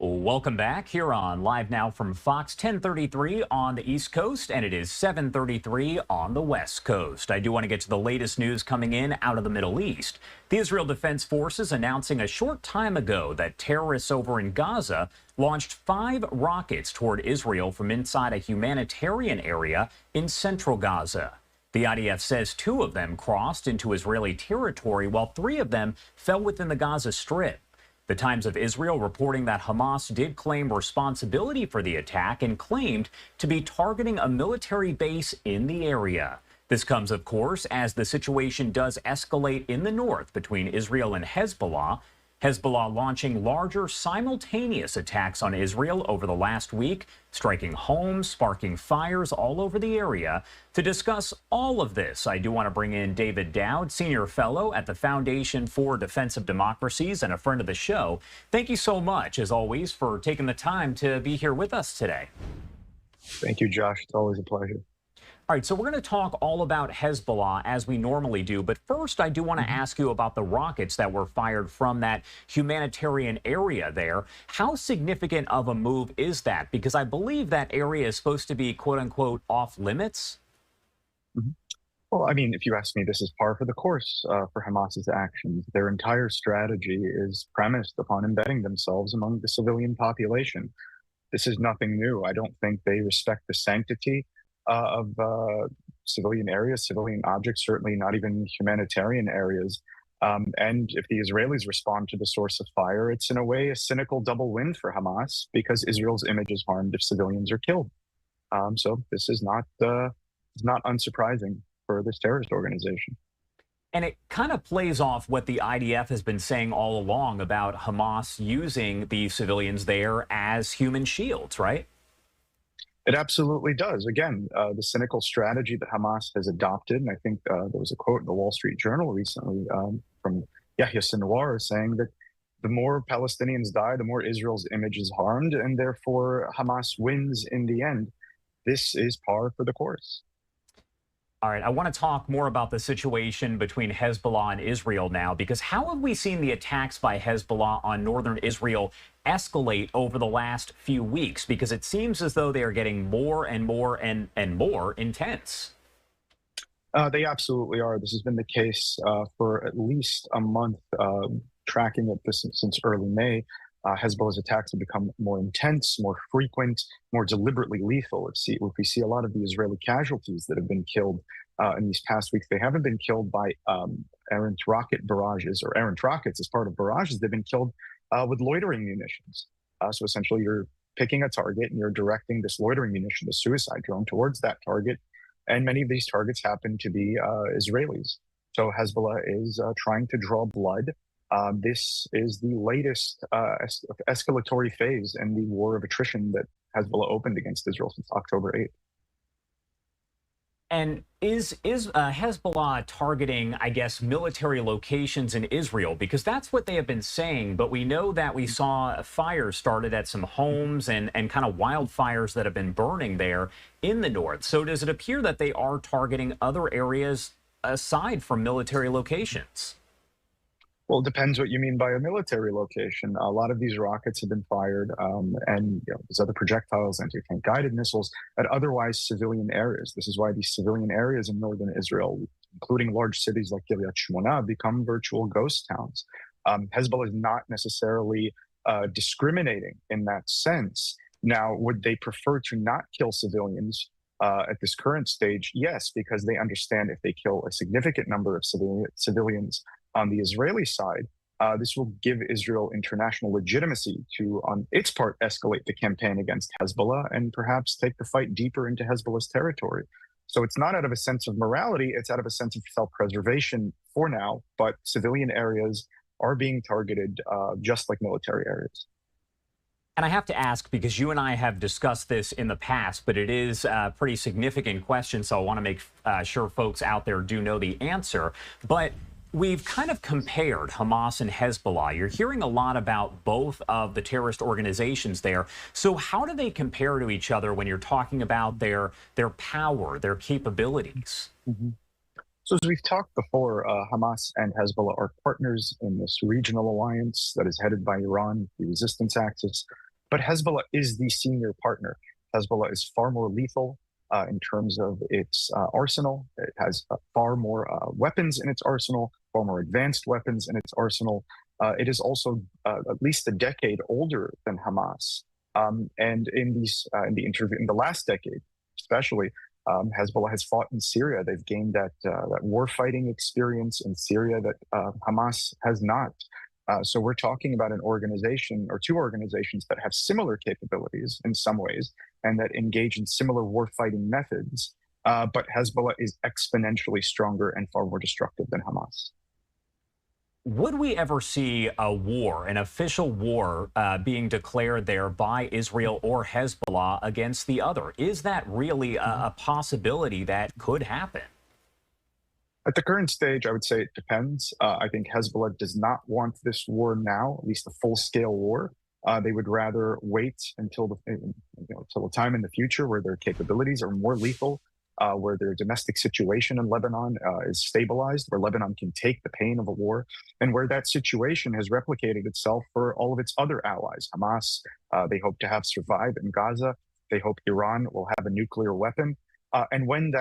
Welcome back here on Live Now from Fox, 10:33 on the East Coast, and it is 7:33 on the West Coast. I do want to get to the latest news coming in out of the Middle East. The Israel Defense Forces announcing a short time ago that terrorists over in Gaza launched 5 rockets toward Israel from inside a humanitarian area in central Gaza. The IDF says 2 of them crossed into Israeli territory, while 3 of them fell within the Gaza Strip. The Times of Israel reporting that Hamas did claim responsibility for the attack and claimed to be targeting a military base in the area. This comes, of course, as the situation does escalate in the north between Israel and Hezbollah. Hezbollah launching larger simultaneous attacks on Israel over the last week, striking homes, sparking fires all over the area. To discuss all of this, I do want to bring in David Daoud, Senior Fellow at the Foundation for Defense of Democracies and a friend of the show. Thank you so much, as always, for taking the time to be here with us today. Thank you, Josh. It's always a pleasure. All right, so we're going to talk all about Hezbollah as we normally do. But first, I do want to ask you about the rockets that were fired from that humanitarian area there. How significant of a move is that? Because I believe that area is supposed to be, quote unquote, off limits. Well, I mean, if you ask me, this is par for the course for Hamas's actions. Their entire strategy is premised upon embedding themselves among the civilian population. This is nothing new. I don't think they respect the sanctity of civilian areas, civilian objects, certainly not even humanitarian areas. And if the Israelis respond to the source of fire, it's in a way a cynical double win for Hamas because Israel's image is harmed if civilians are killed. So this is not unsurprising for this terrorist organization. And it kind of plays off what the IDF has been saying all along about Hamas using the civilians there as human shields, right? It absolutely does. Again, the cynical strategy that Hamas has adopted, and I think there was a quote in the Wall Street Journal recently from Yahya Sinwar saying that the more Palestinians die, the more Israel's image is harmed, and therefore Hamas wins in the end. This is par for the course. All right, I want to talk more about the situation between Hezbollah and Israel now, because how have we seen the attacks by Hezbollah on northern Israel escalate over the last few weeks? Because it seems as though they are getting more and more and more intense. They absolutely are. This has been the case for at least a month, tracking it since early May. Hezbollah's attacks have become more intense, more frequent, more deliberately lethal. If we see a lot of the Israeli casualties that have been killed in these past weeks, they haven't been killed by errant rocket barrages or errant rockets as part of barrages. They've been killed with loitering munitions. So essentially, you're picking a target and you're directing this loitering munition, the suicide drone, towards that target. And many of these targets happen to be Israelis. So Hezbollah is trying to draw blood. This is the latest escalatory phase in the war of attrition that Hezbollah opened against Israel since October 8th. And is Hezbollah targeting, I guess, military locations in Israel? Because that's what they have been saying. But we know that we saw a fire started at some homes and kind of wildfires that have been burning there in the north. So does it appear that they are targeting other areas aside from military locations? Well, it depends what you mean by a military location. A lot of these rockets have been fired, and there's other projectiles, anti-tank guided missiles, at otherwise civilian areas. This is why these civilian areas in northern Israel, including large cities like Kiryat Shmona, become virtual ghost towns. Hezbollah is not necessarily discriminating in that sense. Now, would they prefer to not kill civilians at this current stage? Yes, because they understand if they kill a significant number of civilians on the Israeli side, this will give Israel international legitimacy to, on its part, escalate the campaign against Hezbollah and perhaps take the fight deeper into Hezbollah's territory. So it's not out of a sense of morality, it's out of a sense of self-preservation for now, but civilian areas are being targeted just like military areas. And I have to ask, because you and I have discussed this in the past, but it is a pretty significant question, so I want to make sure folks out there do know the answer. But we've kind of compared Hamas and Hezbollah. You're hearing a lot about both of the terrorist organizations there. So how do they compare to each other when you're talking about their power, their capabilities? So as we've talked before, Hamas and Hezbollah are partners in this regional alliance that is headed by Iran, the resistance axis. But Hezbollah is the senior partner. Hezbollah is far more lethal in terms of its arsenal. It has far more weapons in its arsenal, far more advanced weapons in its arsenal. It is also at least a decade older than Hamas. And in the last decade, especially, Hezbollah has fought in Syria. They've gained that war-fighting experience in Syria that Hamas has not. So we're talking about an organization or two organizations that have similar capabilities in some ways and that engage in similar war-fighting methods. But Hezbollah is exponentially stronger and far more destructive than Hamas. Would we ever see a war, an official war, being declared there by Israel or Hezbollah against the other? Is that really a possibility that could happen? At the current stage, I would say it depends. I think Hezbollah does not want this war now, at least a full-scale war. They would rather wait until the time in the future where their capabilities are more lethal, where their domestic situation in Lebanon is stabilized, where Lebanon can take the pain of a war, and where that situation has replicated itself for all of its other allies. Hamas, they hope to have survive in Gaza. They hope Iran will have a nuclear weapon. And when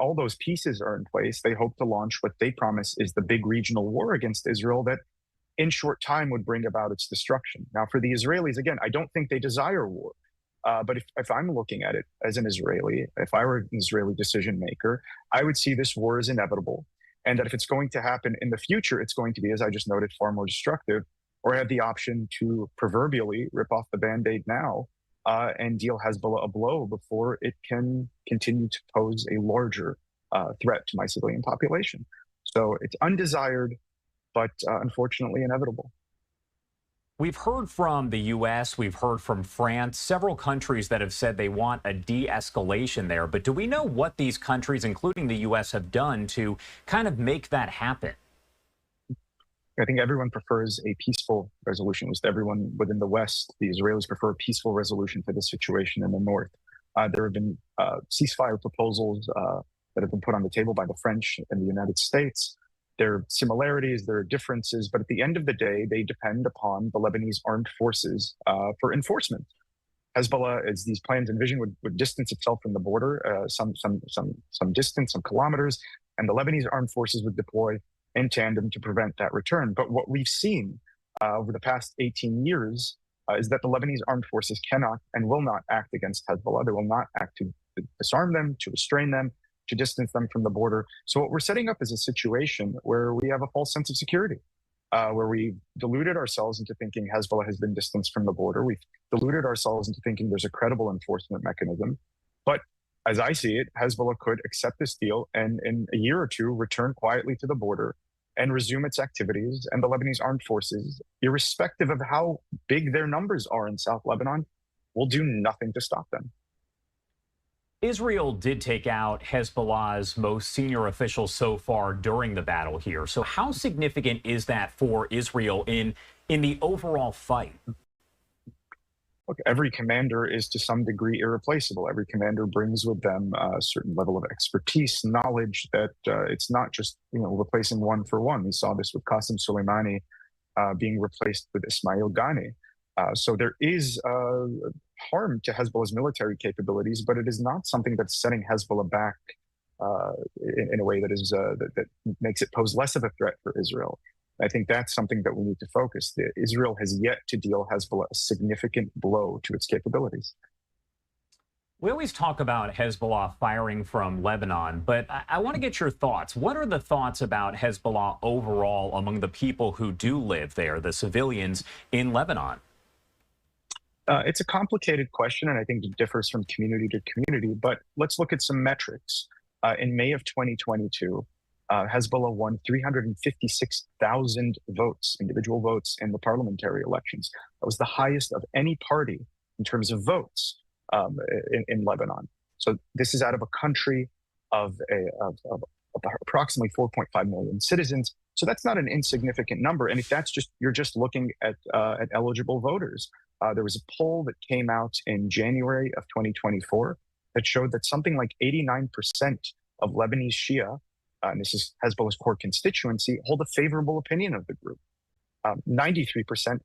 all those pieces are in place, they hope to launch what they promise is the big regional war against Israel that in short time would bring about its destruction. Now, for the Israelis, again, I don't think they desire war. But if I'm looking at it as an Israeli, if I were an Israeli decision maker, I would see this war as inevitable. And that if it's going to happen in the future, it's going to be, as I just noted, far more destructive, or I have the option to proverbially rip off the Band-Aid now and deal Hezbollah a blow before it can continue to pose a larger threat to my civilian population. So it's undesired, but unfortunately inevitable. We've heard from the U.S., we've heard from France, several countries that have said they want a de-escalation there. But do we know what these countries, including the U.S., have done to kind of make that happen? I think everyone prefers a peaceful resolution. At least everyone within the West, the Israelis prefer a peaceful resolution to the situation in the North. There have been ceasefire proposals that have been put on the table by the French and the United States. There are similarities, there are differences, but at the end of the day, they depend upon the Lebanese armed forces for enforcement. Hezbollah, as these plans envision, would distance itself from the border some distance, some kilometers, and the Lebanese armed forces would deploy in tandem to prevent that return. But what we've seen over the past 18 years is that the Lebanese armed forces cannot and will not act against Hezbollah. They will not act to disarm them, to restrain them, to distance them from the border. So what we're setting up is a situation where we have a false sense of security, where we've deluded ourselves into thinking Hezbollah has been distanced from the border. We've deluded ourselves into thinking there's a credible enforcement mechanism. But as I see it, Hezbollah could accept this deal and in a year or two return quietly to the border and resume its activities. And the Lebanese armed forces, irrespective of how big their numbers are in South Lebanon, will do nothing to stop them. Israel did take out Hezbollah's most senior officials so far during the battle here. So how significant is that for Israel in the overall fight? Look, every commander is to some degree irreplaceable. Every commander brings with them a certain level of expertise, knowledge that it's not just replacing one for one. We saw this with Qasem Soleimani being replaced with Ismail Ghani. So there is harm to Hezbollah's military capabilities, but it is not something that's setting Hezbollah back in a way that is that makes it pose less of a threat for Israel. I think that's something that we need to focus. Israel has yet to deal Hezbollah a significant blow to its capabilities. We always talk about Hezbollah firing from Lebanon, but I want to get your thoughts. What are the thoughts about Hezbollah overall among the people who do live there, the civilians in Lebanon? It's a complicated question, and I think it differs from community to community, but let's look at some metrics. In May of 2022, Hezbollah won 356,000 votes, individual votes, in the parliamentary elections. That was the highest of any party in terms of votes in Lebanon. So this is out of a country of approximately 4.5 million citizens. So that's not an insignificant number. And if that's you're just looking at eligible voters. There was a poll that came out in January of 2024 that showed that something like 89% of Lebanese Shia, and this is Hezbollah's core constituency, hold a favorable opinion of the group. 93%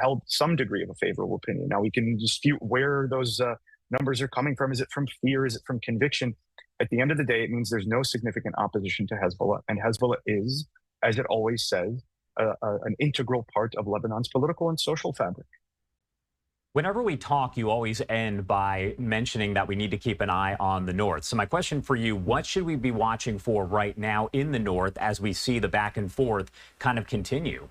held some degree of a favorable opinion. Now, we can dispute where those numbers are coming from. Is it from fear? Is it from conviction? At the end of the day, it means there's no significant opposition to Hezbollah, and Hezbollah is, as it always says, an integral part of Lebanon's political and social fabric. Whenever we talk, you always end by mentioning that we need to keep an eye on the north. So my question for you, what should we be watching for right now in the north as we see the back and forth kind of continue?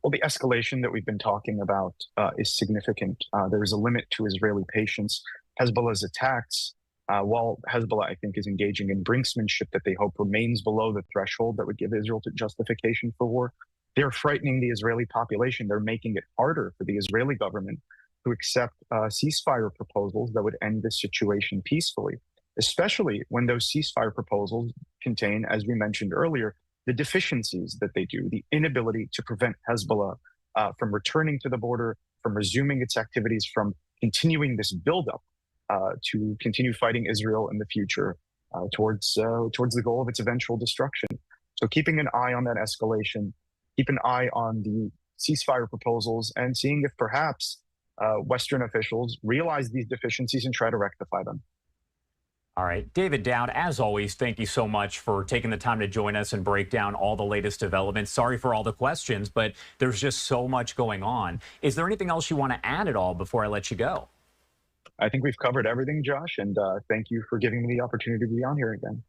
Well, the escalation that we've been talking about is significant. There is a limit to Israeli patience. Hezbollah's attacks, while Hezbollah, I think, is engaging in brinksmanship that they hope remains below the threshold that would give Israel justification for war, they're frightening the Israeli population. They're making it harder for the Israeli government to accept ceasefire proposals that would end this situation peacefully, especially when those ceasefire proposals contain, as we mentioned earlier, the deficiencies that they do, the inability to prevent Hezbollah from returning to the border, from resuming its activities, from continuing this buildup to continue fighting Israel in the future towards the goal of its eventual destruction. So keeping an eye on that escalation, keep an eye on the ceasefire proposals, and seeing if perhaps Western officials realize these deficiencies and try to rectify them. All right, David Daoud, as always, thank you so much for taking the time to join us and break down all the latest developments. Sorry for all the questions, but there's just so much going on. Is there anything else you want to add at all before I let you go? I think we've covered everything, Josh, and thank you for giving me the opportunity to be on here again.